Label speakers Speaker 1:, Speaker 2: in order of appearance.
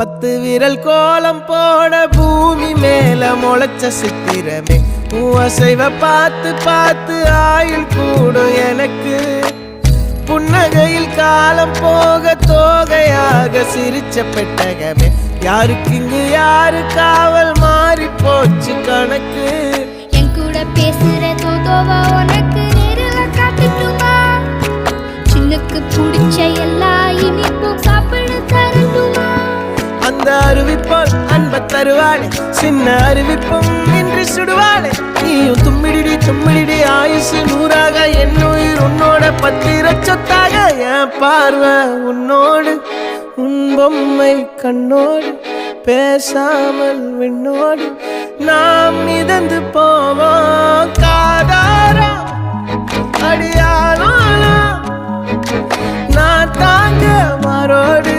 Speaker 1: 10 விரல் கோலம் போட பூமி மேல முளைச்ச சித்திரமே அசைவ பார்த்து பார்த்து ஆயுள் கூடும் எனக்கு புன்னகையில் காலம் போக தோகையாக சிரிச்ச பெட்டகமே யாருக்கு இங்கு யாரு காவல் மாறி போச்சு கணக்கு
Speaker 2: என் கூட பேசுற தோதோவா உனக்கு நேரில் காட்டுட்டுமா சின்னுக்கு பிடிச்ச எல்லா இனிப்பும் சாப்பிட தரட்டுமா
Speaker 1: அந்த அறிவிப்பால் அன்ப தருவாளே சின்ன அறிவிப்பும் இன்று சுடுவாளே நீயும் தும்மிடி தும்மிடி ஆயுசு 100ஆக என் உயிர் உன்னோட 10 சொத்தாக என் பார்வை உன்னோடு உன் பொம்மை கண்ணோடு பேசாமல் விண்ணோடு நாம் மிதந்து போவோம் காதாரா அடியாளோ நான் தாங்க மாறோடு